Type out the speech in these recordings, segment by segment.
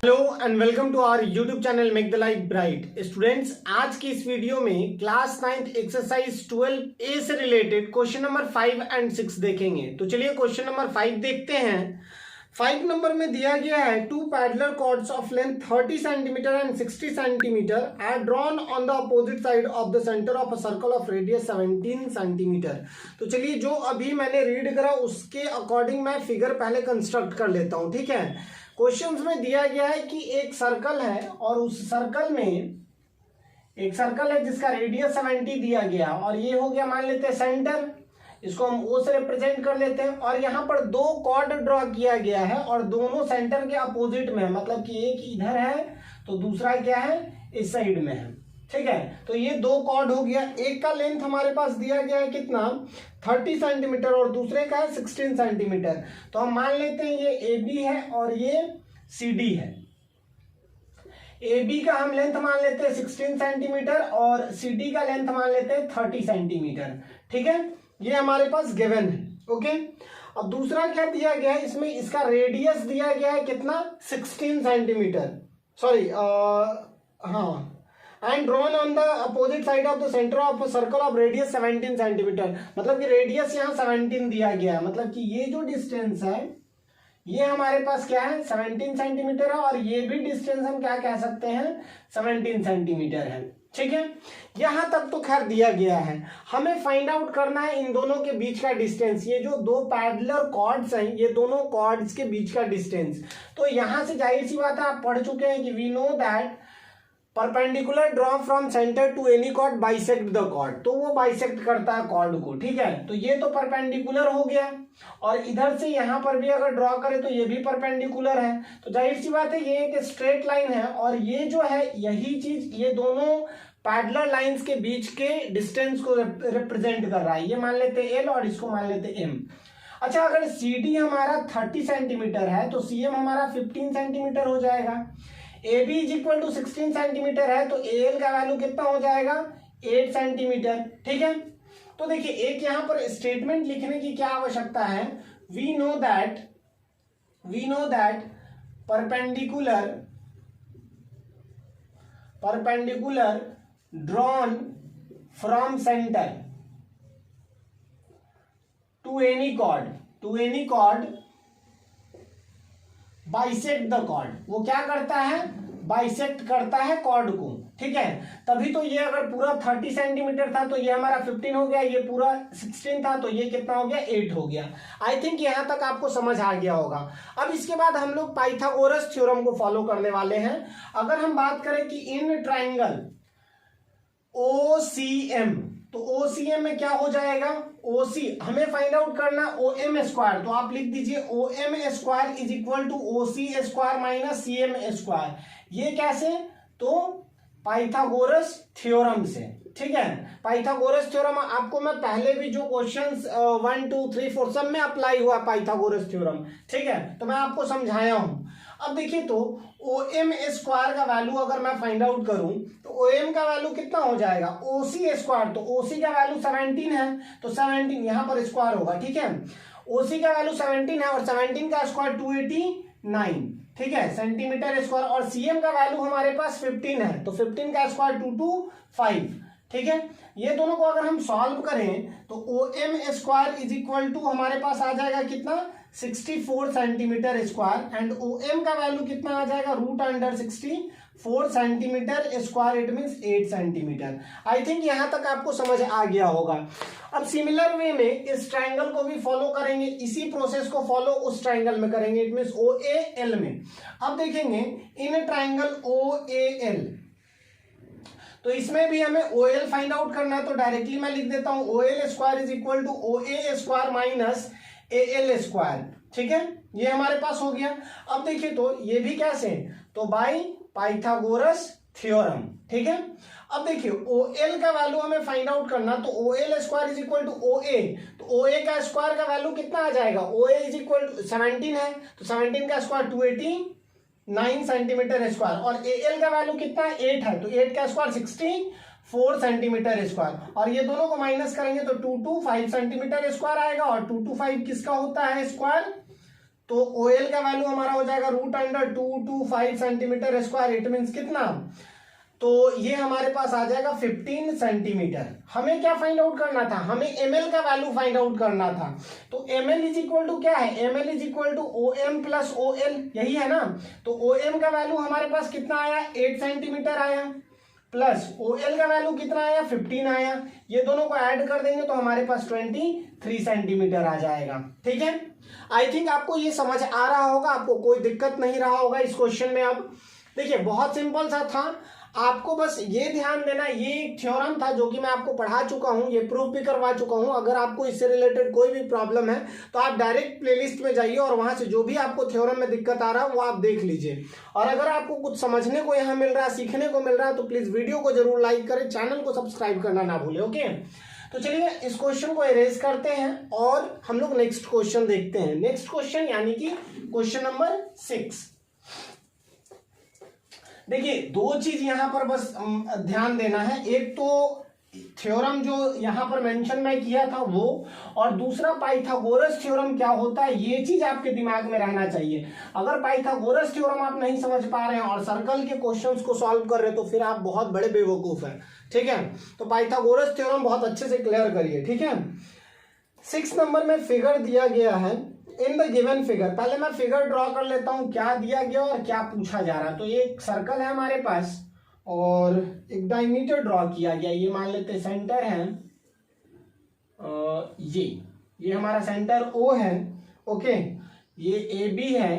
Hello and welcome to our YouTube channel make the life bright. Students, आज की इस video में class 9 exercise 12A से related question number 5 and 6 देखेंगे। तो चलिए क्वेश्चन नंबर 5 देखते हैं। 5 नंबर में दिया गया है two parallel chords of length 30 centimetre and 60 centimetre are drawn on the opposite side of the centre of a circle of radius 17 centimetre. तो चलिए जो अभी मैंने रीड करा उसके अकॉर्डिंग मैं फिगर पहले कंस्ट्रक्ट कर लेता हूं। ठीक है, क्वेश्चंस में दिया गया है कि एक सर्कल है और उस सर्कल में एक सर्कल है जिसका रेडियस 70 दिया गया और ये हो गया, मान लेते हैं सेंटर, इसको हम O से रिप्रेजेंट कर लेते हैं। और यहाँ पर दो कॉर्ड ड्रॉ किया गया है और दोनों सेंटर के अपोजिट में है, मतलब कि एक इधर है तो दूसरा क्या है, इस साइड में है। ठीक है, तो ये दो कॉर्ड हो गया। एक का लेंथ हमारे पास दिया गया है कितना, 30 सेंटीमीटर और दूसरे का है 16 सेंटीमीटर। तो हम मान लेते हैं ये AB है और ये CD है। AB का हम लेंथ मान लेते हैं 16 सेंटीमीटर और CD का लेंथ मान लेते हैं 30 सेंटीमीटर। ठीक है, ये हमारे पास गिवन है। ओके, अब दूसरा क्या दिया गया है, इसमें इसका रेडियस दिया गया है कितना, 16 सेंटीमीटर, सॉरी हाँ, and drawn on the opposite side of the centre of circle of radius 17 centimetre. मतलब कि रेडियस यहाँ 17 दिया गया है, मतलब कि ये जो डिस्टेंस है ये हमारे पास क्या है, 17 सेंटीमीटर है और ये भी डिस्टेंस हम क्या कह सकते हैं, 17 सेंटीमीटर है। ठीक है, यहां तक तो खैर दिया गया है। हमें फाइंड आउट करना है इन दोनों के बीच का डिस्टेंस। ये जो दो पैरेलल कॉर्ड्स हैं, ये दोनों कॉर्ड्स के बीच का डिस्टेंस। तो यहां से जाहिर सी बात है, आप पढ़ चुके हैं कि we know that perpendicular draw from centre to any chord bisect the chord. तो वो बाइसेक्ट करता है कॉर्ड को। ठीक है, तो ये तो परपेंडिकुलर हो गया और इधर से यहां पर भी अगर ड्रॉ करें तो ये भी परपेंडिकुलर है। तो जाहिर सी बात है ये एक स्ट्रेट लाइन है और ये जो है यही चीज ये दोनों पैरेलल लाइंस के बीच के डिस्टेंस को रिप्रेजेंट कर रहा है। ये मान लेते हैं L और इसको मान लेते हैं M। अच्छा, अगर CD हमारा 30 सेंटीमीटर है तो CM हमारा 15 सेंटीमीटर हो जाएगा। AB is equal to 16 centimetre है तो AL का वैल्यू कितना हो जाएगा, 8 सेंटीमीटर। ठीक है, तो देखिए एक यहां पर स्टेटमेंट लिखने की क्या आवश्यकता है, we know that perpendicular drawn from centre to any chord bisect the chord. वो क्या करता है, बाइसेक्ट करता है कॉर्ड को। ठीक है, तभी तो ये अगर पूरा 30 सेंटीमीटर था तो ये हमारा 15 हो गया, ये पूरा 16 था तो ये कितना हो गया, 8 हो गया। आई थिंक यहां तक आपको समझ आ गया होगा। अब इसके बाद हम लोग पाइथागोरस थ्योरम को फॉलो करने वाले हैं। अगर हम बात करें कि इन ट्राइंगल OCM, तो OCM में क्या हो जाएगा, OC हमें फाइंड आउट करना OM स्क्वायर। तो आप लिख दीजिए OM square is equal to OC square minus CM square. ये कैसे, तो पाइथागोरस थ्योरम से। ठीक है, पाइथागोरस थ्योरम आपको मैं पहले भी जो क्वेश्चंस 1 2 3 4 सब में अप्लाई हुआ पाइथागोरस थ्योरम। ठीक है, तो मैं आपको समझाया हूं। अब देखिए तो OM स्क्वायर का वैल्यू अगर मैं फाइंड आउट करूं तो OM का वैल्यू कितना हो जाएगा, OC स्क्वायर। तो OC का वैल्यू 17 है तो 17 यहां पर स्क्वायर होगा। ठीक है, OC का वैल्यू 17 है और 17 का स्क्वायर 289। ठीक है, सेंटीमीटर स्क्वायर। और CM का वैल्यू हमारे पास 15 है तो 15 का स्क्वायर 225। ठीक है, ये दोनों को अगर हम सॉल्व करें तो OM square is equal to हमारे पास आ जाएगा कितना, 64 सेंटीमीटर स्क्वायर एंड OM का वैल्यू कितना आ जाएगा, √64 centimetre square, it means 8 centimetre. I think यहां तक आपको समझ आ गया होगा। अब सिमिलर वे में इस ट्राइंगल को भी फॉलो करेंगे, इसी प्रोसेस को फॉलो उस ट्राइंगल में करेंगे, इट मींस OAL में। अब देखेंगे इन ट्राइंगल OAL, तो इसमें भी हमें OL फाइंड आउट करना है। तो डायरेक्टली मैं लिख देता हूं OL square is equal to OA square minus AL square. ठीक है, ये हमारे पास हो गया। अब देखिए तो ये भी कैसे, तो बाय पाइथागोरस थ्योरम। ठीक है, अब देखिए OL का वैल्यू हमें फाइंड आउट करना, तो OL square is equal to OA। तो OA का स्क्वायर का वैल्यू कितना आ जाएगा, OA इज इक्वल टू 17 है तो 17 का स्क्वायर 289 सेंटीमीटर स्क्वायर और AL का वैल्यू कितना है, 8 है तो 8 का स्क्वायर 64 सेंटीमीटर स्क्वायर। और ये दोनों को माइनस करेंगे तो 225 सेंटीमीटर स्क्वायर आएगा और 225 किसका होता है स्क्वायर, तो OL का वैल्यू हमारा हो जाएगा √225 सेंटीमीटर स्क्वायर। इट मीन्स कितना, तो ये हमारे पास आ जाएगा 15 सेंटीमीटर। हमें क्या फाइंड आउट करना था, हमें ml का वैल्यू फाइंड आउट करना था। तो ml इज इक्वल टू क्या है, ml is equal to OM plus OL, यही है ना। तो OM का वैल्यू हमारे पास कितना आया, 8 सेंटीमीटर आया, प्लस OL का वैल्यू कितना आया, 15 आया। ये दोनों को ऐड कर देंगे तो हमारे पास 23 सेंटीमीटर आ जाएगा। ठीक है, आई थिंक आपको ये समझ आ रहा होगा, आपको कोई दिक्कत नहीं रहा होगा इस क्वेश्चन में। अब देखिए बहुत सिंपल सा था, आपको बस ये ध्यान देना, ये एक थ्योरम था जो कि मैं आपको पढ़ा चुका हूं, ये प्रूफ भी करवा चुका हूं। अगर आपको इससे रिलेटेड कोई भी प्रॉब्लम है तो आप डायरेक्ट प्लेलिस्ट में जाइए और वहां से जो भी आपको थ्योरम में दिक्कत आ रहा है वो आप देख लीजिए। और अगर आपको कुछ समझने को यहाँ मिल रहा है, सीखने को मिल रहा है, तो प्लीज वीडियो को जरूर लाइक करें, चैनल को सब्सक्राइब करना ना भूलें। ओके, तो चलिए इस क्वेश्चन को इरेज करते हैं और हम लोग नेक्स्ट क्वेश्चन देखते हैं। नेक्स्ट क्वेश्चन यानी कि क्वेश्चन नंबर 6। देखिए दो चीज यहां पर बस ध्यान देना है, एक तो थ्योरम जो यहां पर मेंशन मैं किया था वो, और दूसरा पाइथागोरस थ्योरम क्या होता है, ये चीज आपके दिमाग में रहना चाहिए। अगर पाइथागोरस थ्योरम आप नहीं समझ पा रहे हैं और सर्कल के क्वेश्चंस को सॉल्व कर रहे हैं तो फिर आप बहुत बड़े बेवकूफ हैं। ठीक है, तो पाइथागोरस थ्योरम बहुत अच्छे से क्लियर करिए। ठीक है, 6 नंबर में फिगर दिया गया है, इन द गिवन फिगर। पहले मैं फिगर ड्रॉ कर लेता हूं, क्या दिया गया और क्या पूछा जा रहा है। तो ये एक सर्कल है हमारे पास और एक डायमीटर ड्रॉ किया गया, ये मान लेते सेंटर है, ये हमारा सेंटर O है। ओके, ये AB है,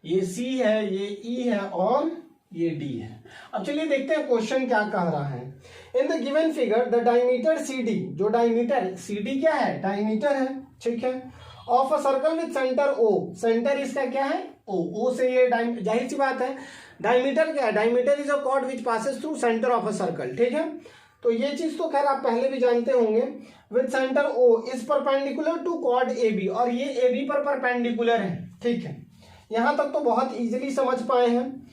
ये C है, ये E है और ये D है। अब चलिए देखते हैं क्वेश्चन क्या कह रहा है। In the given figure the diameter CD, जो डायमीटर CD क्या है, डायमीटर है। ठीक है, of a circle with centre O, centre इसका क्या है O से ये जाहिर सी बात है डायमीटर क्या है, diameter is a cord which passes through centre of a circle. ठीक है, तो ये चीज तो खैर आप पहले भी जानते होंगे। With centre O is perpendicular to chord AB, और ये AB पर परपेंडिकुलर है। ठीक है, यहां तक तो बहुत इजीली समझ पाए हैं।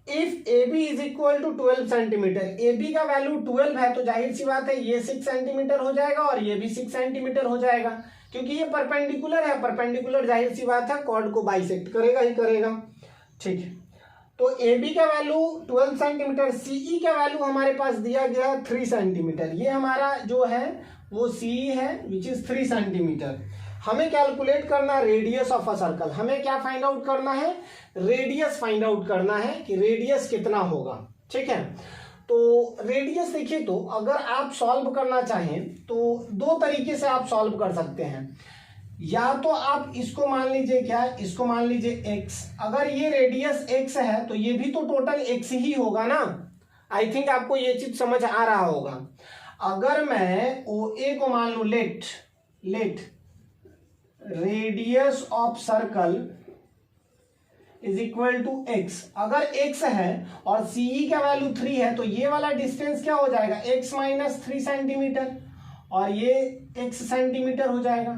If AB is equal to 12 centimetre, AB का वैल्यू 12 है तो जाहिर सी बात है ये 6 सेंटीमीटर हो जाएगा और ये भी 6 सेंटीमीटर हो जाएगा, क्योंकि ये परपेंडिकुलर है। परपेंडिकुलर जाहिर सी बात है कॉर्ड को बाइसेक्ट करेगा ही करेगा। ठीक है, तो AB का वैल्यू 12 सेंटीमीटर, CE का वैल्यू हमारे पास दिया गया 3 सेंटीमीटर। ये हमारा जो है वो CE है विच इज 3 सेंटीमीटर। हमें कैलकुलेट करना रेडियस ऑफ अ सर्कल, हमें क्या फाइंड आउट करना है, रेडियस फाइंड आउट करना है कि रेडियस कितना होगा। ठीक है, तो रेडियस देखिए, तो अगर आप सॉल्व करना चाहें तो दो तरीके से आप सॉल्व कर सकते हैं। या तो आप इसको मान लीजिए, क्या इसको मान लीजिए x, अगर ये रेडियस x है तो ये भी तो टोटल x ही होगा ना। आई थिंक आपको ये चीज समझ आ रहा होगा। अगर मैं OA को मान लू let radius of circle is equal to x, अगर x है और CE का वैल्यू 3 है तो ये वाला डिस्टेंस क्या हो जाएगा, x माइनस 3 सेंटीमीटर, और ये x सेंटीमीटर हो जाएगा।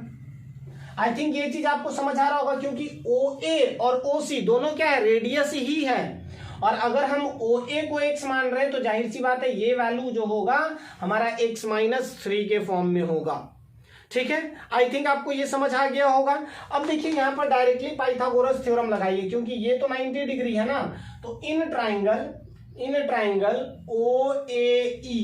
आई थिंक ये चीज आपको समझ आ रहा होगा, क्योंकि OA और OC दोनों क्या है, रेडियस ही है। और अगर हम OA को x मान रहे हैं तो जाहिर सी बात है ये वैल्यू जो होगा हमारा x माइनस 3 के फॉर्म में होगा। ठीक है, आई थिंक आपको ये समझ आ गया होगा। अब देखिए यहाँ पर डायरेक्टली पाइथागोरस थ्योरम लगाइए, क्योंकि ये तो 90 डिग्री है ना। तो इन ट्राइंगल OAE,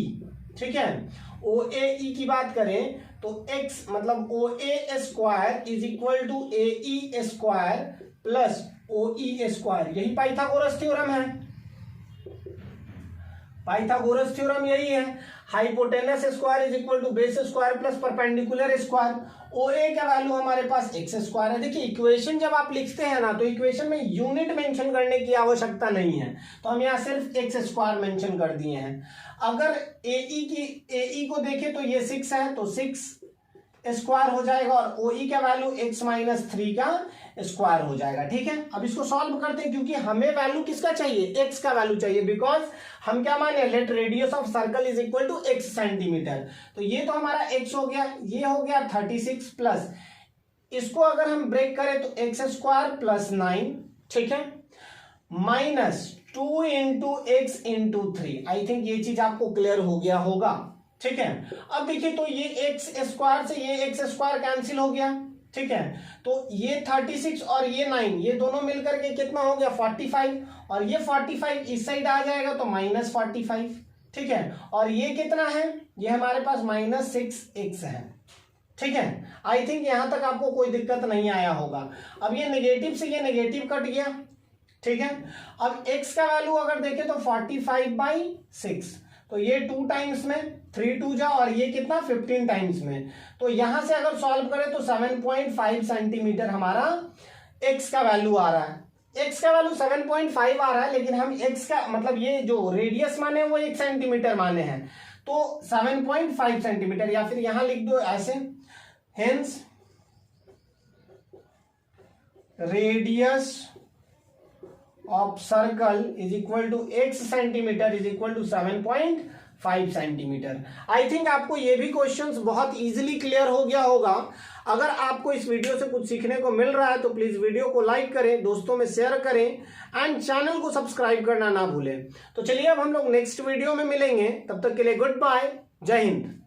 ठीक है, OAE की बात करें तो x मतलब OA square is equal to AE square plus OE square, यही पाइथागोरस थ्योरम है। पाइथागोरस थ्योरम यही है। Hypotenuse square is equal to base square plus perpendicular square. OA का वैल्यू हमारे पास x स्क्वायर है। देखिए इक्वेशन जब आप लिखते हैं ना तो इक्वेशन में यूनिट मेंशन करने की आवश्यकता नहीं है, तो हम यहाँ सिर्फ x स्क्वायर मेंशन कर दिए हैं। अगर AE को देखें तो ये 6 है तो 6 स्क्वायर हो जाएगा और OE का वैल्यू x माइनस 3 का स्क्वायर हो जाएगा। ठीक है, अब इसको सॉल्व करते हैं, क्योंकि हमें वैल्यू किसका चाहिए, x का वैल्यू चाहिए, बिकॉज हम क्या माने, let radius of circle is equal to x centimetre. तो ये तो हमारा x हो गया, ये हो गया 36 प्लस, इसको अगर हम ब्रेक करें तो x स्क्वायर प्लस 9, ठीक है, minus 2 into x into 3। I think ये चीज आपको क्लियर हो गया होगा। ठीक है, अब देखिए तो ये x स्क्वायर से ये x स्क्वायर कैंसिल हो गया। ठीक है। तो ये 36 और ये 9 ये दोनों मिलकर के कितना हो गया 45, और ये 45 इस साइड आ जाएगा तो -45, ठीक है। और ये कितना है, ये हमारे पास -6x है, ठीक है। आई थिंक यहां तक आपको कोई दिक्कत नहीं आया होगा। अब ये नेगेटिव से ये नेगेटिव कट गया, ठीक है। अब x का वैल्यू अगर देखें तो 45/6, तो ये 2 टाइम्स में 3 2 जा, और ये कितना 15 टाइम्स में, तो यहां से अगर सॉल्व करें तो 7.5 सेंटीमीटर हमारा x का वैल्यू आ रहा है। x का वैल्यू 7.5 आ रहा है, लेकिन हम x का मतलब ये जो रेडियस माने वो 1 सेंटीमीटर माने हैं, तो 7.5 सेंटीमीटर, या फिर यहां लिख दो ऐसे, hence radius of circle is equal to x centimetre is equal to 7.5 centimetre. I think आपको ये भी क्वेश्चंस बहुत इजीली क्लियर हो गया होगा। अगर आपको इस वीडियो से कुछ सीखने को मिल रहा है तो प्लीज वीडियो को लाइक करें, दोस्तों में शेयर करें, एंड चैनल को सब्सक्राइब करना ना भूलें। तो चलिए अब हम लोग नेक्स्ट वीडियो में मिलेंगे, तब तक के लिए गुड बाय, जय हिंद।